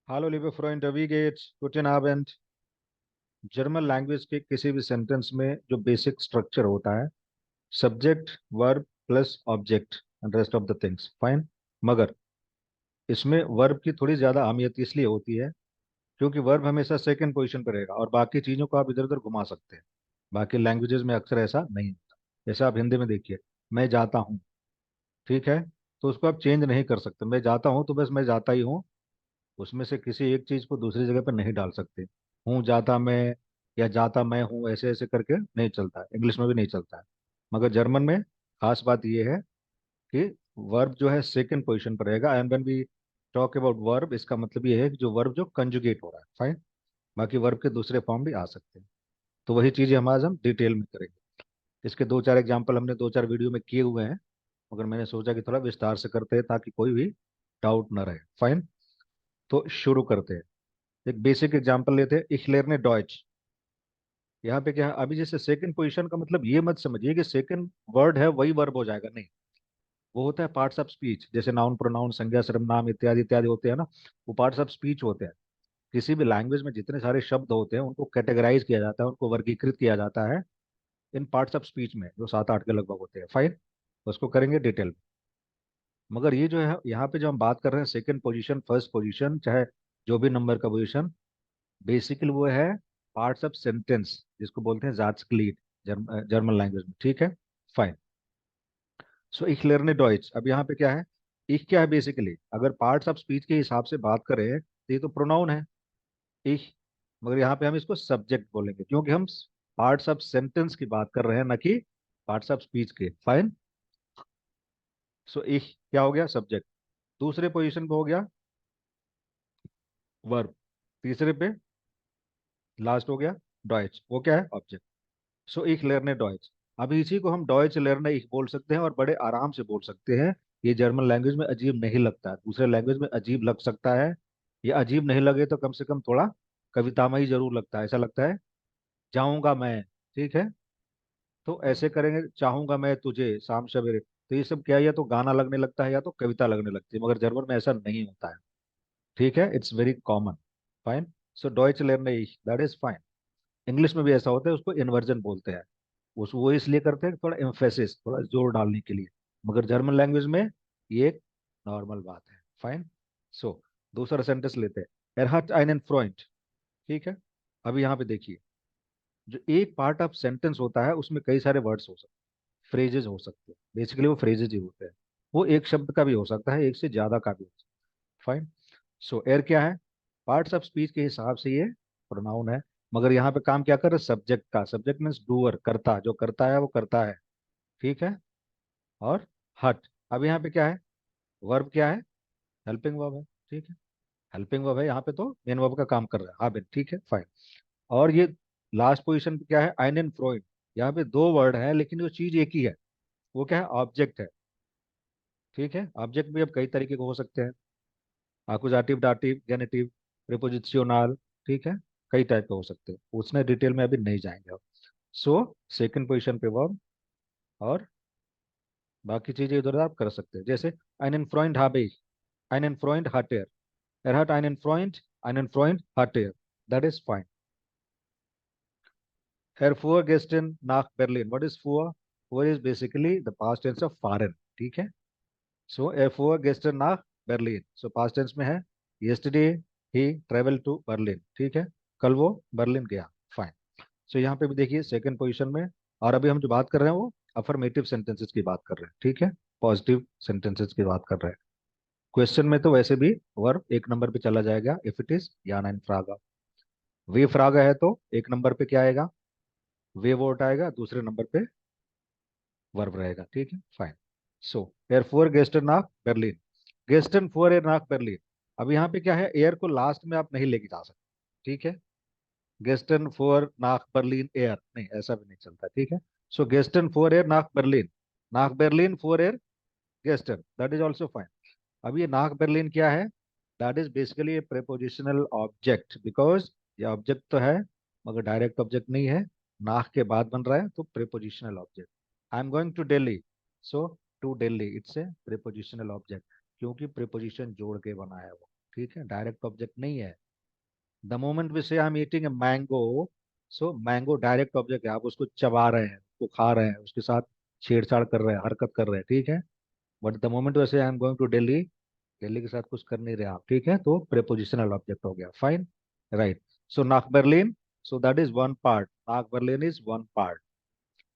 Hallo liebe Freunde, wie geht's? Guten Abend। German language के किसी भी सेंटेंस में जो बेसिक स्ट्रक्चर होता है, subject verb plus object and rest of the things, fine. मगर इसमें वर्ब की थोड़ी ज्यादा अहमियत इसलिए होती है क्योंकि वर्ब हमेशा सेकंड पोजीशन पर रहेगा और बाकी चीजों को आप इधर उधर घुमा सकते हैं। बाकी लैंग्वेजेस में अक्सर ऐसा नहीं होता। जैसे आप हिंदी में देखिए, मैं जाता हूँ, ठीक है, तो उसको आप चेंज नहीं कर सकते। मैं जाता हूँ तो बस मैं जाता ही हूँ, उसमें से किसी एक चीज को दूसरी जगह पर नहीं डाल सकते। हूँ जाता मैं या जाता मैं हूँ, ऐसे ऐसे करके नहीं चलता है, इंग्लिश में भी नहीं चलता है। मगर जर्मन में खास बात यह है कि वर्ब जो है सेकंड पोजीशन पर रहेगा। And when we talk about verb, इसका मतलब ये है कि जो वर्ब जो कंजुगेट हो रहा है, फाइन। बाकी वर्ब के दूसरे फॉर्म भी आ सकते हैं। तो वही चीजें हम आज हम डिटेल में करेंगे। इसके दो चार एग्जाम्पल हमने दो चार वीडियो में किए हुए हैं, मगर मैंने सोचा कि थोड़ा विस्तार से करते हैं ताकि कोई भी डाउट ना रहे, फाइन। तो शुरू करते हैं। एक बेसिक एग्जांपल लेते हैं, ich lerne डॉइच। यहाँ पे क्या है, अभी जैसे सेकंड पोजीशन का मतलब ये मत समझिए कि सेकंड वर्ड है वही वर्ब हो जाएगा, नहीं। वो होता है पार्ट्स ऑफ स्पीच, जैसे नाउन प्रोनाउन संज्ञा सर्वनाम इत्यादि इत्यादि होते हैं ना, वो पार्ट्स ऑफ स्पीच होते हैं। किसी भी लैंग्वेज में जितने सारे शब्द होते हैं उनको कैटेगराइज किया जाता है, उनको वर्गीकृत किया जाता है इन पार्ट्स ऑफ स्पीच में, जो सात आठ के लगभग होते हैं, फाइन। उसको करेंगे डिटेल में। मगर ये जो है यहाँ पे जो हम बात कर रहे हैं, सेकंड पोजीशन फर्स्ट पोजीशन, चाहे जो भी नंबर का पोजीशन, बेसिकली वो है पार्ट्स ऑफ सेंटेंस, जिसको बोलते हैं जाट्सक्लीड जर्मन लैंग्वेज में, ठीक है, फाइन। सो ich lerne डॉइच, अब यहाँ पे क्या है, ich क्या है बेसिकली, अगर पार्ट्स ऑफ स्पीच के हिसाब से बात करें तो ये तो प्रोनाउन है, ich। मगर यहाँ पे हम इसको सब्जेक्ट बोलेंगे क्योंकि हम पार्ट्स ऑफ सेंटेंस की बात कर रहे हैं, ना कि पार्ट्स ऑफ स्पीच के, फाइन। सो ich क्या हो गया, सब्जेक्ट। दूसरे पोजीशन पे हो गया वर्ब। तीसरे पे लास्ट हो गया डॉइच, वो क्या है, ऑब्जेक्ट। सो ich lerne डॉइच। अब इसी को हम डॉइच लर्न ich बोल सकते हैं और बड़े आराम से बोल सकते हैं। ये जर्मन लैंग्वेज में अजीब नहीं लगता है, दूसरे लैंग्वेज में अजीब लग सकता है। ये अजीब नहीं लगे तो कम से कम थोड़ा कवितामय जरूर लगता है, ऐसा लगता है, जाऊंगा मैं, ठीक है। तो ऐसे करेंगे, चाहूंगा मैं तुझे शाम सवेरे, तो ये सब क्या है, या तो गाना लगने लगता है या तो कविता लगने लगती है, मगर जर्मन में ऐसा नहीं होता है, ठीक है, it's very common, fine. So Deutsche learn ich, that is fine. English में भी ऐसा होता है, उसको इन्वर्जन बोलते हैं। उस वो इसलिए करते हैं थोड़ा एम्फेसिस, थोड़ा जोर डालने के लिए। मगर जर्मन लैंग्वेज में ये एक नॉर्मल बात है, फाइन। सो दूसरा सेंटेंस लेते हैं, er hat einen Freund, ठीक है। अभी यहाँ पे देखिए, जो एक पार्ट ऑफ सेंटेंस होता है उसमें कई सारे वर्ड्स हो सकते हैं, फ्रेजेस हो सकते हैं, बेसिकली वो फ्रेजेस ही होते हैं। वो एक शब्द का भी हो सकता है, एक से ज्यादा का भी हो सकता है, फाइन। सो एर क्या है, पार्ट्स ऑफ स्पीच के हिसाब से ये प्रोनाउन है। मगर यहाँ पे काम क्या कर रहे हैं, सब्जेक्ट का। सब्जेक्ट मीन्स डूअर, करता, जो करता है वो करता है, ठीक है। और हट, अब यहाँ पे क्या है, वर्ब क्या है, हेल्पिंग वर्ब है, ठीक है। हेल्पिंग वर्ब है यहाँ पे, तो मेन वर्ब का काम कर रहा है, हाँ बेन, ठीक है, फाइन। और ये लास्ट पोजीशन पे क्या है, आइनन फ्रोइड। यहाँ पे दो वर्ड है लेकिन वो चीज एक ही है, वो क्या है, ऑब्जेक्ट है, ठीक है। ऑब्जेक्ट भी अब कई तरीके के हो सकते हैं, आकुजाटिव, दाटिव, गेनेटिव, प्रीपोजिशनल, ठीक है। कई टाइप के हो सकते हैं, उसने डिटेल में अभी नहीं जाएंगे अब। सो सेकंड पोजीशन पे वर्ब, और बाकी चीजें इधर आप कर सकते हैं, जैसे einen Freund habe ich, einen Freund hat er hat einen Freund hat that is fine। er fuhr gestern nach Berlin, what is fuhr, fuhr is basically the past tense of fahren, ठीक है। so er fuhr gestern nach Berlin, so past tense में है, yesterday he traveled to Berlin, ठीक है, कल वो Berlin गया, fine. सो यहाँ पे भी देखिए सेकंड पोजीशन में। और अभी हम जो बात कर रहे हैं वो अफर्मेटिव सेंटेंसेस की बात कर रहे हैं, ठीक है, पॉजिटिव सेंटेंसेस की बात कर रहे हैं। क्वेश्चन में तो वैसे भी वर्ब एक नंबर पे चला जाएगा, इफ इट इज या नाइन फ्रागा। वे फ्रागा है तो एक नंबर पे क्या आएगा, वे वोट आएगा, दूसरे नंबर पे वर्ब रहेगा, ठीक है, फाइन। सो एयर फोर गेस्टन नाक बर्लिन, गेस्टन फोर एयर नाक बर्लिन। अब यहाँ पे क्या है, एयर को लास्ट में आप नहीं लेके जा सकते, ठीक है। गेस्टन फोर नाक बर्लिन एयर, नहीं, ऐसा भी नहीं चलता, ठीक है। सो गेस्टन फोर एयर नाक बर्लिन फोर एयर गेस्टन, दैट इज ऑल्सो फाइन। अब ये नाक बर्लिन क्या है, that is basically a prepositional object, because ये ऑब्जेक्ट तो है मगर डायरेक्ट ऑब्जेक्ट नहीं है, नाक के बाद बन रहा है तो prepositional object. I am going to Delhi, so to Delhi it's a prepositional object, क्योंकि प्रेपोजिशन जोड़ के बना है वो, ठीक है, डायरेक्ट ऑब्जेक्ट नहीं है। द मोमेंट वी से I am eating a mango, so mango direct object है, आप उसको चबा रहे हैं, उसको खा रहे हैं, उसके साथ छेड़छाड़ कर रहे हैं, हरकत कर रहे हैं, ठीक है। बट द मोमेंट वैसे I am going to Delhi, Delhi के साथ कुछ कर नहीं रहे आप, ठीक है, तो प्रेपोजिशनल ऑब्जेक्ट हो गया, फाइन, राइट। सो नाक Berlin, so that is one part, नाक Berlin is one part.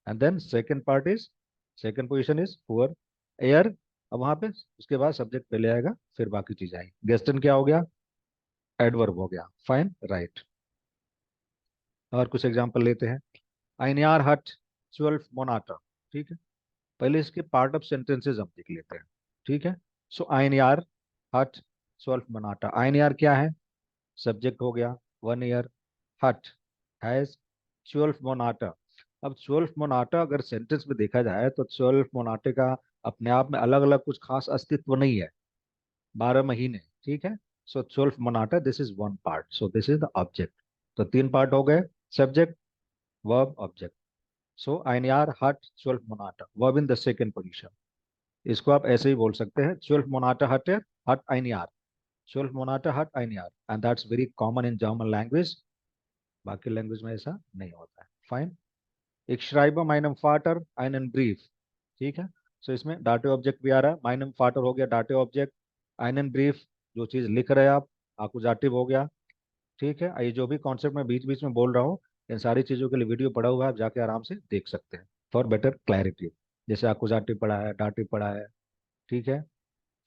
And then second part is, second position is पुअर एयर। अब वहां पे उसके बाद सब्जेक्ट पहले आएगा, फिर बाकी चीज आएगी। गेस्टन क्या हो गया, एडवर्ब हो गया, फाइन, राइट। और कुछ एग्जांपल लेते हैं। आइनियार हट 12 मोनाटा, ठीक है। पहले इसके पार्ट ऑफ सेंटेंसेस हम देख लेते हैं, ठीक है। सो आइनियार हट 12 मोनाटा, आइनियार क्या है, सब्जेक्ट हो गया, 1 ईयर, हट हैज 12 मोनाटा। अब 12 मोनाटा अगर सेंटेंस में देखा जाए तो 12 मोनाटे का अपने आप में अलग अलग कुछ खास अस्तित्व नहीं है, 12 महीने, ठीक है। सो 12 मोनाटा, this is one part, so this is the object. तो तीन पार्ट हो गए, सब्जेक्ट, वर्ब, ऑब्जेक्ट। सो आइनियार हट 12 मोनाटा, verb in the second position. इसको आप ऐसे ही बोल सकते हैं, 12 मोनाटा हट, हट आइनियार, 12 मोनाटा हट आइनियार, and that's very common in German language. बाकी लैंग्वेज में ऐसा नहीं होता है, फाइन। एक श्राइबर माइनम फाटर einen ब्रीफ, ठीक है। सो इसमें डाटे ऑब्जेक्ट भी आ रहा है, माइनम फाटर हो गया डाटे ऑब्जेक्ट, einen ब्रीफ जो चीज लिख रहे हैं आप, आकुजाटिव हो गया, ठीक है। ये जो भी कॉन्सेप्ट मैं बीच बीच में बोल रहा हूँ, इन सारी चीजों के लिए वीडियो पड़ा हुआ है, आप जाके आराम से देख सकते हैं फॉर बेटर क्लैरिटी। जैसे आकुजाटिव पढ़ा है, डाटिव पढ़ा है, ठीक है,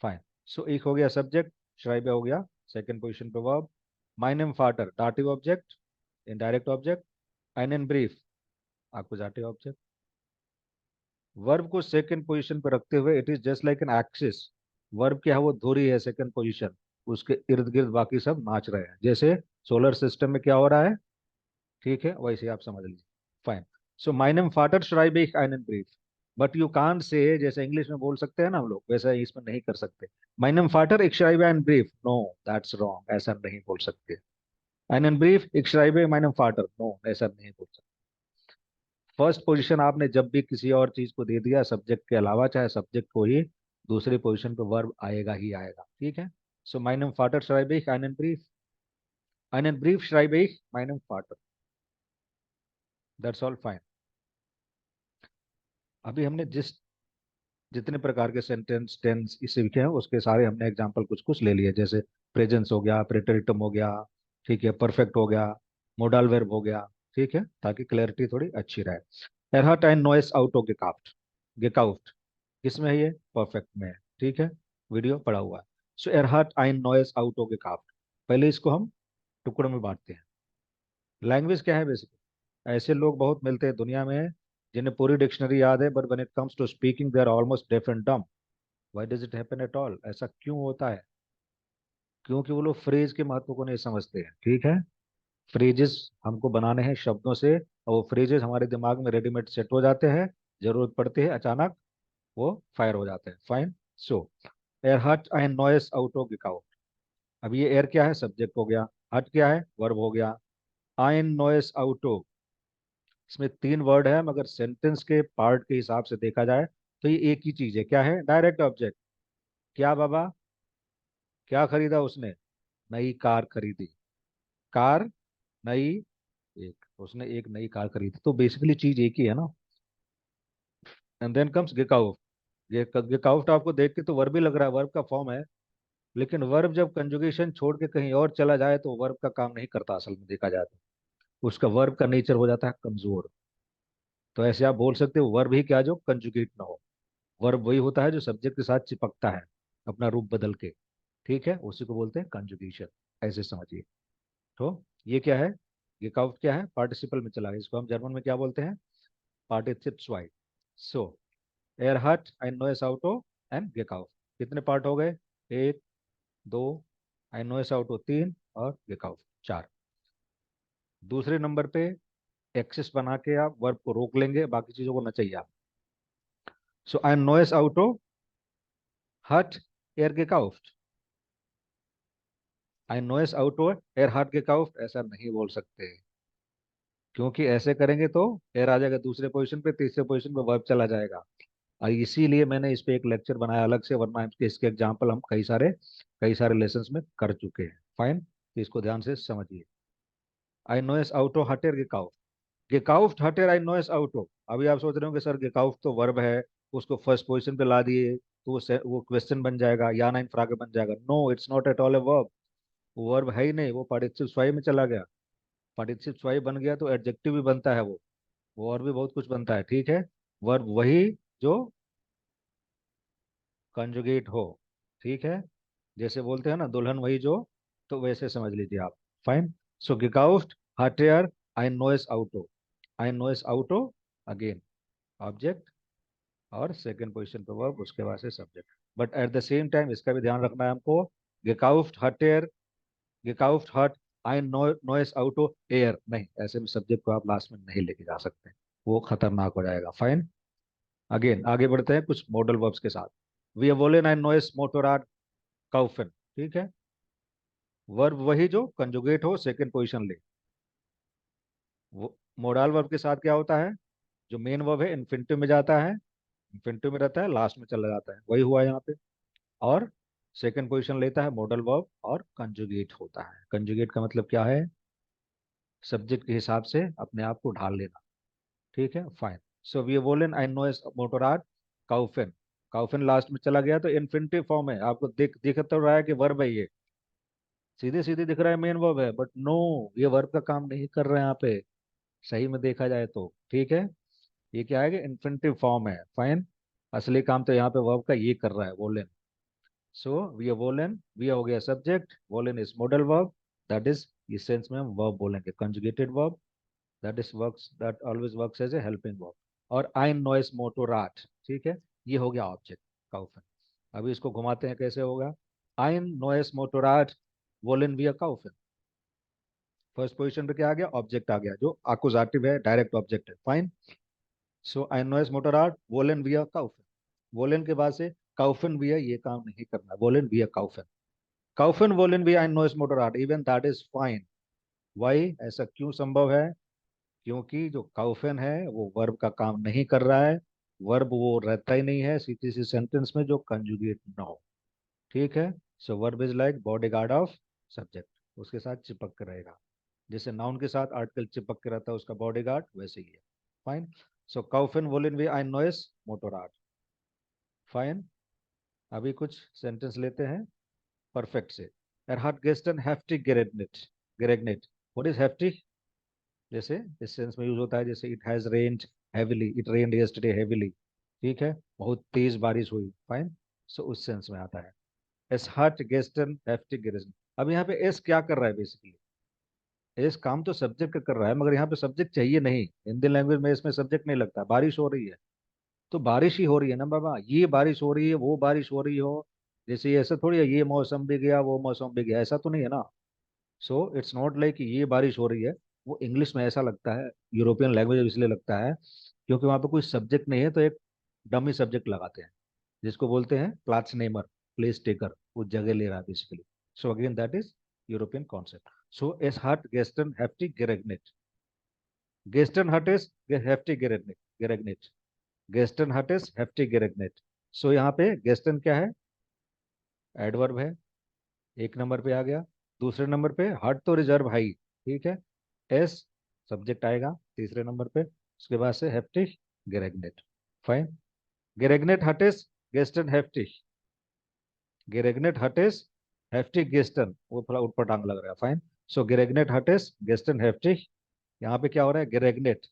फाइन। सो एक हो गया सब्जेक्ट, श्राइबे हो गया सेकंड पोजीशन पे वर्ब, माइनम फाटर डाटिव ऑब्जेक्ट, इनडायरेक्ट ऑब्जेक्ट, einen ब्रीफ आकुजाटिव ऑब्जेक्ट। वर्ब को सेकंड पोजीशन पर रखते हुए it is just like an axis, verb क्या है, वो धुरी है सेकंड पोजीशन, उसके इर्द गिर्द बाकी सब नाच रहे हैं, जैसे सोलर सिस्टम में क्या हो रहा है, ठीक है, वैसे आप समझ लीजिए, फाइन। सो माइनम फाटर श्राइब ich einen ब्रीफ, बट यू कांट से, जैसे इंग्लिश में बोल सकते हैं ना हम लोग, वैसा इसमें नहीं कर सकते। माइनम फाटर ich schreibe einen ब्रीफ, नो, दैट्स रॉन्ग, ऐसा नहीं बोल सकते। einen ब्रीफ ich schreibe meinem फाटर, नो, ऐसा नहीं बोल सकते। फर्स्ट पोजीशन आपने जब भी किसी और चीज को दे दिया सब्जेक्ट के अलावा, चाहे सब्जेक्ट को ही, दूसरी पोजीशन पे वर्ब आएगा ही आएगा, ठीक है। सो माइनम फाटर schreibe ich einen ब्रीफ schreibe ich meinem फाटर, दैट्स ऑल, फाइन। अभी हमने जितने प्रकार के सेंटेंस टेंस इसे लिखे हैं उसके सारे हमने एग्जांपल कुछ कुछ ले लिए, जैसे प्रेजेंस हो गया, प्रेteritum हो गया, ठीक है, परफेक्ट हो गया, मोडल वर्ब हो गया, ठीक है, ताकि क्लैरिटी थोड़ी अच्छी रहे। एरहट ein neues Auto gekauft, gekauft किसमें है ये, परफेक्ट में है, ठीक है, वीडियो पड़ा हुआ है। सो एरहट ein neues Auto gekauft, पहले इसको हम टुकड़ों में बांटते हैं। लैंग्वेज क्या है बेसिकली, ऐसे लोग बहुत मिलते हैं दुनिया में जिन्हें पूरी डिक्शनरी याद है, but when it comes to speaking they are almost deaf and dumb. Why does it happen at all, ऐसा क्यों होता है, क्योंकि वो लोग फ्रेज के महत्व को नहीं समझते हैं, ठीक है। फ्रेजेस हमको बनाने हैं शब्दों से, और वो फ्रेजेस हमारे दिमाग में रेडीमेड सेट हो जाते हैं, जरूरत पड़ती है अचानक वो फायर हो जाते हैं, फाइन। सो एर हट ein neues Auto gekauft, अब ये एयर क्या है, सब्जेक्ट हो गया, हट क्या है, वर्ब हो गया, ein neues Auto, इसमें तीन वर्ड है, मगर सेंटेंस के पार्ट के हिसाब से देखा जाए तो ये एक ही चीज है, क्या है, डायरेक्ट ऑब्जेक्ट। क्या बाबा, क्या खरीदा उसने, नई कार खरीदी, कार, नई, एक, उसने एक नई कार खरीदी, तो बेसिकली चीज एक ही है ना। एंड देन कम्स गेकाउट, ये गेकाउट आपको देख के तो वर्ब ही लग रहा है, वर्ब का फॉर्म है, लेकिन वर्ब जब कंजुगेशन छोड़ के कहीं और चला जाए तो वर्ब का काम नहीं करता, असल में देखा जाए तो उसका वर्ब का नेचर हो जाता है कमजोर। तो ऐसे आप बोल सकते हो वर्ब ही क्या जो कंजुगेट ना हो, वर्ब वही होता है जो सब्जेक्ट के साथ चिपकता है अपना रूप बदल के, ठीक है, उसी को बोलते हैं कंजुगेशन, ऐसे समझिए। तो ये क्या है, ये काउट क्या है, पार्टिसिपल में चला गया, इसको हम जर्मन में क्या बोलते हैं, पार्टिसिप स्वाइ। सो एर हट ein neues Auto and gekauft, कितने पार्ट हो गए, एक, दो, ein neues Auto तीन, और gekauft चार। दूसरे नंबर पे एक्सिस बना के आप वर्ब को रोक लेंगे, बाकी चीजों को न चाहिए आप। सो ein neues Auto hat er gekauft, ein neues Auto er hat gekauft, ऐसा नहीं बोल सकते, क्योंकि ऐसे करेंगे तो एर आ जाएगा दूसरे पोजीशन पे, तीसरे पोजीशन पे वर्ब चला जाएगा। और इसीलिए मैंने इस पे एक लेक्चर बनाया अलग से, वरना इसके एग्जाम्पल हम कई सारे लेसन्स में कर चुके हैं। फाइन, तो इसको ध्यान से समझिए। आई नोएस auto हटेर gekauft, gekauft हटेर आई नोएस auto। अभी आप सोच रहे हो कि सर gekauft तो वर्ब है, उसको फर्स्ट पोजीशन पे ला दिए तो वो क्वेश्चन बन जाएगा या नाइन फ्रागे बन जाएगा। No, it's not at all a verb. वो वर्ब है ही नहीं, वो पार्टिसिपिल स्वाई में चला गया। पार्टिसिपिल स्वाई बन गया तो एडजेक्टिव भी बनता है वो और भी बहुत कुछ बनता है, ठीक है। वर्ब वही जो कंजुगेट हो, ठीक है। जैसे बोलते हैं ना दुल्हन वही जो, तो वैसे समझ लीजिए आप। फाइन। सो gekauft hat er ein neues Auto, ein neues Auto, again object और सेकंड पोजीशन पे वर्ब, उसके बाद से subject. But at the same time इसका भी ध्यान रखना है हमको। gekauft hat er, gekauft hat ein neues Auto er, नहीं, ऐसे में सब्जेक्ट को आप लास्ट में नहीं लेके जा सकते, वो खतरनाक हो जाएगा। फाइन। अगेन आगे बढ़ते हैं कुछ मॉडल वर्ब्स के साथ। वी वोलेन ein neues Motorrad kaufen, ठीक है। वर्ब वही जो कंजुगेट हो, सेकंड पोजीशन ले। वो मोडाल वर्ब के साथ क्या होता है, जो मेन वर्ब है इन्फिनिटिव में जाता है, इन्फिनिटिव में रहता है, लास्ट में चला जाता है, वही हुआ यहाँ पे। और सेकंड पोजीशन लेता है मॉडल वर्ब और कंजुगेट होता है। कंजुगेट का मतलब क्या है, सब्जेक्ट के हिसाब से अपने आप को ढाल लेना, ठीक है। फाइन। सो वी वोलन आई नो मोटोराड काउफिन, काउफिन लास्ट में चला गया तो इन्फिनिटिव फॉर्म है, आपको दिख तो रहा है कि वर्ब है ये, सीधे सीधे दिख रहा है मेन वर्ब है, बट नो, ये वर्ब का काम नहीं कर रहे हैं यहाँ पे, सही में देखा जाए तो, ठीक है। ये क्या है कि इन्फिनिटिव फॉर्म है। फाइन। असली काम तो यहाँ पे वर्ब का ये कर रहा है, वोलन। सो वी वोलन, वी हो गया सब्जेक्ट, वोलन is model verb, that is इस सेंस में हम वर्ब बोलेंगे conjugated verb, that is works, that always works as a helping verb. और आइन नॉइस मोटोराट, ठीक है, ये हो गया ऑब्जेक्ट काउफन। अभी इसको घुमाते हैं, कैसे होगा। आइन नॉइस मोटोराट वोलन विया काउफन, फर्स्ट पोजीशन पे क्या आ गया, ऑब्जेक्ट आ गया जो अकुजाटिव है, डायरेक्ट ऑब्जेक्ट है। फाइन। सो आई नॉइस मोटोराट वोलन विया काउफन, वोलन के बाद से काउफन विया, ये काम नहीं करना, वोलन विया काउफन, काउफन वोलन विया आई नॉइस मोटोराट, even that is fine. Why, ऐसा क्यों संभव है, क्योंकि जो काउफन है वो वर्ब का काम नहीं कर रहा है, वर्ब वो रहता ही नहीं है सीधी सी सेंटेंस में जो कंजुगेट ना हो, ठीक है। So verb is like bodyguard of subject, उसके साथ चिपक कर रहेगा, जैसे नाउन के साथ आर्टिकल चिपक के रहता है उसका बॉडीगार्ड, वैसे ही है। फाइन। सो काउफन वोलन वी आई नॉइस मोटोराट। फाइन। अभी कुछ सेंटेंस लेते हैं परफेक्ट से। Er hat gestern heftig geregnet, geregnet, what is heftig, जैसे इस सेंस में यूज होता है, जैसे it has rained heavily, it rained yesterday heavily, ठीक है, बहुत तेज बारिश हुई। फाइन। सो उस सेंस में आता है। एस हट गेस्टन हेफ्टिक गिरजन। अब यहाँ पे एस क्या कर रहा है बेसिकली, एस काम तो सब्जेक्ट का कर रहा है, मगर यहाँ पे सब्जेक्ट चाहिए नहीं, हिंदी लैंग्वेज में इसमें सब्जेक्ट नहीं लगता, बारिश हो रही है तो बारिश ही हो रही है ना बाबा, ये बारिश हो रही है, वो बारिश हो रही हो, जैसे ये ऐसा थोड़ी है ये मौसम भी गया वो मौसम भी गया, ऐसा तो नहीं है ना। सो इट्स नॉट लाइक ये बारिश हो रही है। वो इंग्लिश में ऐसा लगता है, यूरोपियन लैंग्वेज इसलिए लगता है क्योंकि वहाँ पे कोई सब्जेक्ट नहीं है, तो एक डमी सब्जेक्ट लगाते हैं जिसको बोलते हैं प्लाट्स नेमर, प्लेस टेकर, वो जगह ले रहा है basically. So again that is European concept. So S हट गेस्टन हैफ्टी गेरेगनेट, गेस्टन हट इज हैफ्टी गेरेगनेट, गेरेगनेट, गेस्टन हट इज हैफ्टी गेरेगनेट। सो यहाँ पे गेस्टन क्या है, एडवर्ब है, एक नंबर पे आ गया। दूसरे नंबर पे हट तो रिजर्व हाई, ठीक है, एस सब्जेक्ट आएगा तीसरे नंबर पे, उसके बाद से हेप्टिक गेरेगनेट। फाइन। गेरेगनेट हटिस गेस्टन हेप्टिक, गेरेगनेट हटिस हेप्टिक गेस्टन, वो थोड़ा उठपटांग लग रहा है। फाइन। सो गेरेगनेट हटिस गेस्टन हेप्टिक, यहाँ पे क्या हो रहा है, गेरेगनेट।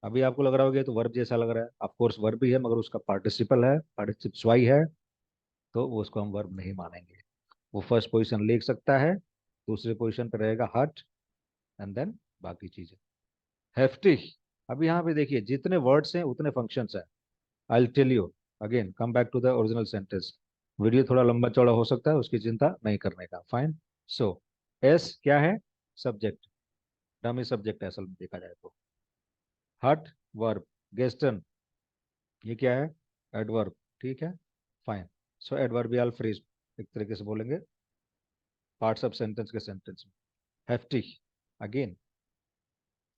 अभी आपको लग रहा होगा तो वर्ब जैसा लग रहा है, ऑफ कोर्स वर्ब ही है, मगर उसका पार्टिसिपल है, पार्टिसिप स्वाई है, तो वो उसको हम वर्ब नहीं मानेंगे। वो फर्स्ट पोजीशन ले सकता है, दूसरे पोजीशन पर रहेगा हट, एंड देन बाकी चीजें। हेफ्टी, अब यहाँ पे देखिए जितने वर्ड्स हैं उतने फंक्शंस हैं। I tell you again, come back to the original sentence. Video थोड़ा लंबा चौड़ा हो सकता है, उसकी चिंता नहीं करने का। फाइन। सो एस क्या है, सब्जेक्ट, डमी सब्जेक्ट है असल में देखा जाए तो। हट वर्ब, गेस्टन ये क्या है, एडवर्ब, ठीक है। फाइन। सो एडवर्बियल फ्रेज, एक तरीके से बोलेंगे पार्ट्स ऑफ सेंटेंस के सेंटेंस में। हेफ्टी अगेन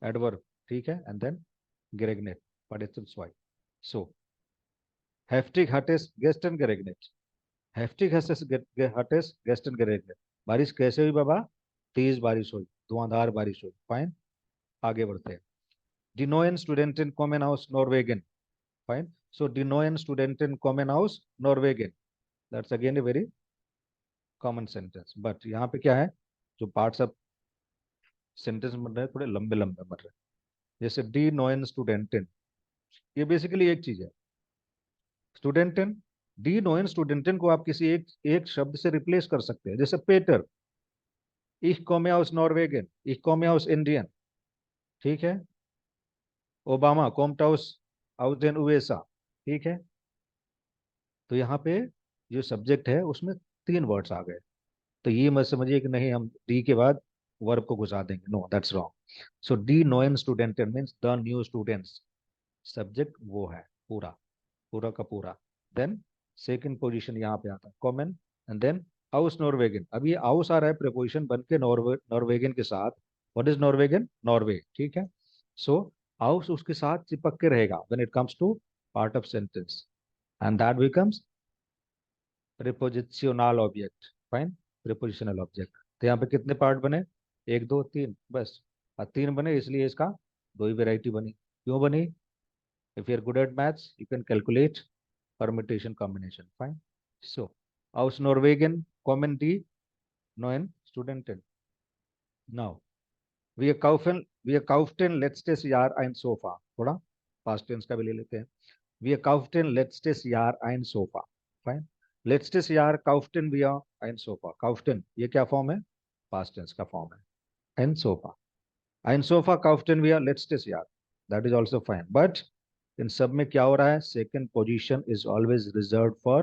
एडवर्ब, ठीक है, एंड देन ग्रेगनेट, पार्टिसिपल स्वाई। So heftig hat es gestern geregnet. heftig hat es gestern geregnet. बारिश कैसे हुई बाबा? तेज बारिश हुई, धुआंधार बारिश हुई। फाइन, आगे बढ़ते हैं। Die neuen Studenten kommen aus Norwegen. Fine. So die neuen Studenten kommen aus Norwegen. That's again a very common sentence. But यहाँ पे क्या है, जो पार्ट्स ऑफ सेंटेंस बन रहे हैं थोड़े लंबे लंबे बन रहे हैं। जैसे डी नोएन स्टूडेंटन, ये बेसिकली एक चीज है। स्टूडेंटन, डी नोएन स्टूडेंटन को आप किसी एक शब्द से रिप्लेस कर सकते हैं। जैसे पेटर, ich komme aus Norwegen, ich komme aus Indien। ठीक है। Obama kommt aus den USA। ठीक है। तो यहाँ पे जो सब्जेक्ट है उसमें तीन वर्ड्स आ गए। तो ये मत समझिए कि नहीं हम डी के बाद वर्ब को घुसा देंगे, नो दैट्स रॉन्ग। सो डी नोएन student means the new students, subject वो है पूरा, पूरा का पूरा। देन सेकंड पोजीशन यहाँ पे आता है कॉमन, एंड देन आउस नॉर्वेगन। अब ये आउस आ रहा है प्रीपोजिशन बन के नॉर्वेगन के साथ। व्हाट इज नॉर्वेगन? नॉर्वे। ठीक है। सो आउस उसके साथ चिपक के रहेगा when it comes to part of sentence, and that becomes prepositional object. Fine, prepositional object. तो यहाँ पे कितने पार्ट बने? एक दो तीन, बस। और तीन बने इसलिए इसका दो ही वेराइटी बनी। क्यों बनी? If you are good at maths you can calculate permutation combination. Fine. So aus Norwegen kommen die neuen Studenten. Now wir kauften letztes Jahr ein Sofa। थोड़ा past tense का भी ले लेते हैं। Wir kauften letztes Jahr ein Sofa। Fine. Letztes Jahr kauften wir ein Sofa। kauften ये क्या form है? past tense का फॉर्म है। ein Sofa, ein Sofa kauften wir letztes Jahr। that is also fine, but इन सब में क्या हो रहा है? second position is always reserved for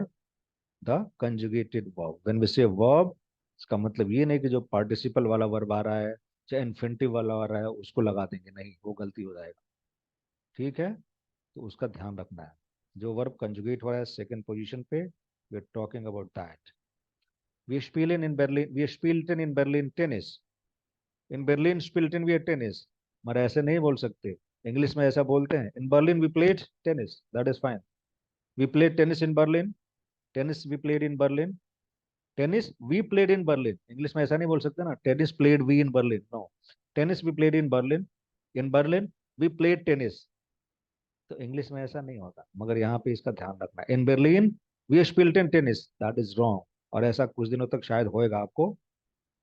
the conjugated verb. When we say verb, इसका मतलब ये नहीं कि जो पार्टिसिपल वाला वर्ब आ रहा है चाहे इन्फिनिटिव वाला आ रहा है उसको लगा देंगे, नहीं, वो गलती हो जाएगा। ठीक है। तो उसका ध्यान रखना है। जो वर्ब कंजुगेट हो रहा है सेकंड पोजीशन पे, we are talking about that. वी स्पील्टन इन बर्लिन टेनिस। इन बर्लिन स्पिल्टन वी टेनिस। मगर ऐसे नहीं बोल सकते, इंग्लिश में ऐसा बोलते हैं, in Berlin we played tennis, that is fine. We played tennis in Berlin, tennis we played in Berlin, tennis we played in Berlin. English में ऐसा नहीं बोल सकते ना, tennis played we in Berlin, no. Tennis we played in Berlin we played tennis. तो English में ऐसा नहीं होता, मगर यहाँ पे इसका ध्यान रखना है। इन बर्लिन वी स्पिल्टन टेनिस, दैट इज रॉन्ग। और ऐसा कुछ दिनों तक शायद होएगा आपको,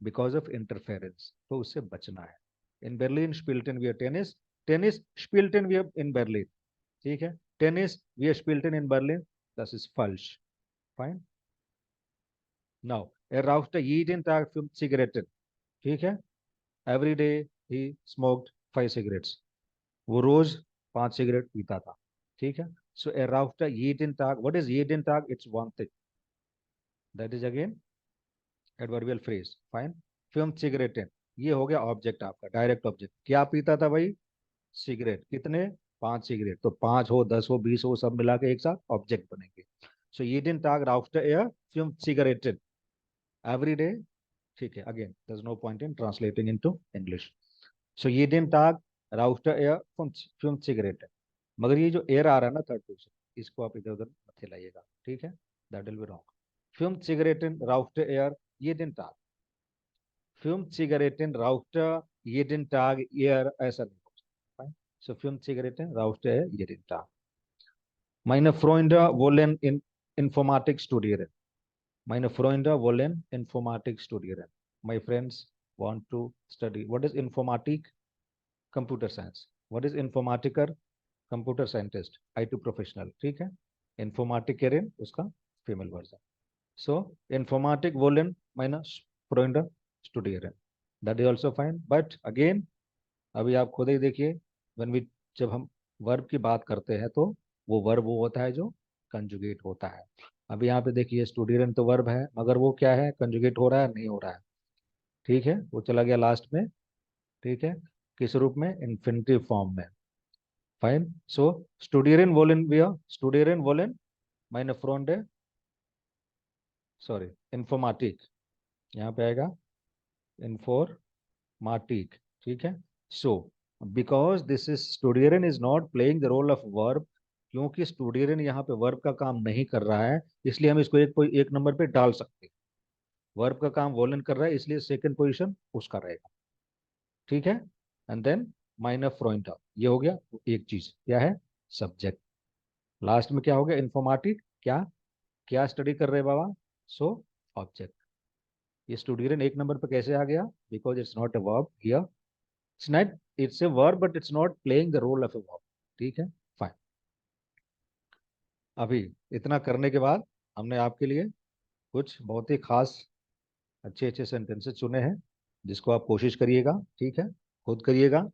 बिकॉज ऑफ इंटरफेरेंस, तो उससे बचना है। इन बर्लिन स्पिल्टन वी टेनिस, टेनिस स्पिल्टन वी इन बर्लिन। ठीक है। टेनिस वी स्पिल्टन इन बर्लिन, दस इज फल्श। Fine. Now er rauchte jeden Tag 5 Zigaretten। ठीक है। Every day he smoked 5 cigarettes. वो रोज 5 सिगरेट पीता था। ठीक है। So er rauchte jeden Tag, what is jeden Tag? It's one thing, that is again adverbial phrase। Fine. 5 Zigaretten, ये हो गया ऑब्जेक्ट आपका, डायरेक्ट ऑब्जेक्ट। क्या पीता था भाई? सिगरेट। कितने? 5 सिगरेट। तो 5 हो 10 हो 20 हो सब मिला के एक साथ ऑब्जेक्ट बनेंगे। सो jeden Tag rauchte er 5 Zigaretten every day। ठीक है। Again there's no point in translating into English। सो ये दिन ताग राउस्टर एयर फ्यूम सिगरेट है। मगर ये जो एयर आ रहा है ना थर्ड पोजिशन, इसको आप इधर उधर मत हिलाइएगा। ठीक है। That will be wrong. फ्यूम सिगरेट राउस्टर एयर ये दिन ताग, फ्यूम सिगरेट राउस्टर ये दिन ताग एयर, ऐसा नहीं हो सकता। सो फ्यूम सिगरेट राउस्टर एयर ये दिन ताग। Meine Freunde wollen in Informatik studieren। Meine Freunde wollen Informatik studieren। My friends want to study। What is Informatik? Computer science। What is Informatiker? Computer scientist, IT professional। ठीक है। Informatikerin उसका female version. So Informatik wollen meine Freunde studieren। That is also fine, but again अभी आप खुद ही देखिए, when we जब हम verb की बात करते हैं तो वो वर्ब वो होता है जो कंजुगेट होता है। अभी यहाँ पे देखिए स्टूडियन तो वर्ब है, मगर वो क्या है? कंजुगेट हो रहा है? नहीं हो रहा है। ठीक है। वो चला गया लास्ट में। ठीक है। किस रूप में? इन्फिनिटिव फॉर्म में। फाइन। सो स्टूडियन वोलन wir स्टूडियन वोलन meine Freunde, सॉरी इन्फॉर्मेटिक, यहाँ पे आएगा इन्फॉर्मेटिक। ठीक है। सो because this is Studeren is not playing the role of verb, क्योंकि स्टूडियन यहाँ पे वर्ब का काम नहीं कर रहा है, इसलिए हम इसको एक कोई एक नंबर पे डाल सकते हैं। वर्ब का काम वोलन कर रहा है, इसलिए सेकंड पोजीशन उसका रहेगा। ठीक है। एंड देन माइनर फ्रॉइंट, ये हो गया एक चीज, क्या है, सब्जेक्ट। लास्ट में क्या हो गया, इंफॉर्मेटिव, क्या क्या स्टडी कर रहे हैं बाबा, सो ऑब्जेक्ट। ये स्टूडियन एक नंबर पे कैसे आ गया, because it's not a verb here, it's not, it's a verb but it's not playing the role of a verb. ठीक है, फाइन। अभी इतना करने के बाद हमने आपके लिए कुछ बहुत ही खास अच्छे अच्छे सेंटेंसेस चुने हैं, जिसको आप कोशिश करिएगा। ठीक है, खुद करिएगा,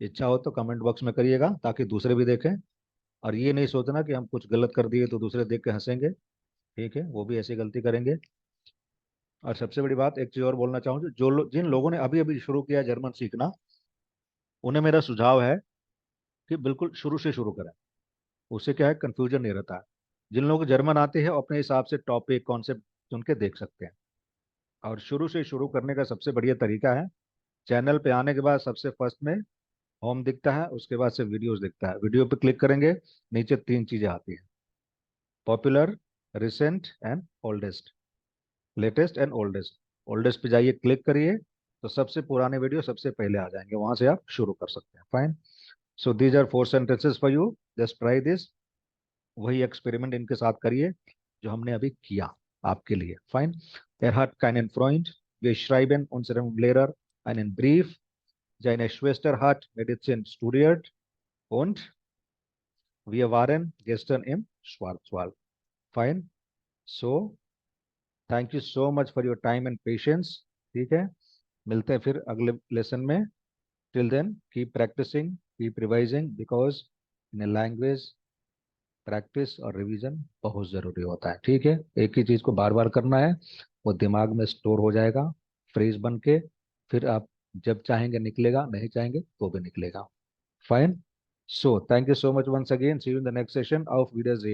इच्छा हो तो कमेंट बॉक्स में करिएगा ताकि दूसरे भी देखें। और ये नहीं सोचना कि हम कुछ गलत कर दिए तो दूसरे देख के हंसेंगे। ठीक है, वो भी ऐसी गलती करेंगे। और सबसे बड़ी बात, एक चीज और बोलना चाहूँ, जिन लोगों ने अभी अभी शुरू किया जर्मन सीखना, उन्हें मेरा सुझाव है कि बिल्कुल शुरू से शुरू करें। उससे क्या है, कंफ्यूजन नहीं रहता है। जिन लोगों को जर्मन आते हैं, अपने हिसाब से टॉपिक कॉन्सेप्ट चुन के देख सकते हैं। और शुरू से शुरू करने का सबसे बढ़िया तरीका है, चैनल पे आने के बाद सबसे फर्स्ट में होम दिखता है, उसके बाद से वीडियोस दिखता है। वीडियो पे क्लिक करेंगे, नीचे तीन चीजें आती हैं, popular, recent and oldest, latest and oldest. Oldest पे जाइए, क्लिक करिए, तो सबसे पुराने वीडियो सबसे पहले आ जाएंगे, वहां से आप शुरू कर सकते हैं। Fine. So these are 4 sentences for you, just try this. वही एक्सपेरिमेंट इनके साथ करिए जो हमने अभी किया आपके लिए। Fine. Er hat keinen Freund, wir schreiben unserem Lehrer einen Brief, seine Schwester hat Medizin studiert und wir waren gestern im Schwarzwald. Fine. So, thank you so much for your time and patience. ठीक है, मिलते हैं फिर अगले lesson में। Till then, keep practicing, keep revising, because in a language, practice और revision बहुत जरूरी होता है। ठीक है, एक ही चीज को बार बार करना है, वो दिमाग में स्टोर हो जाएगा फ्रेज बन के। फिर आप जब चाहेंगे निकलेगा, नहीं चाहेंगे तो भी निकलेगा। Fine. So thank you so much once again, see you in the next session of videos.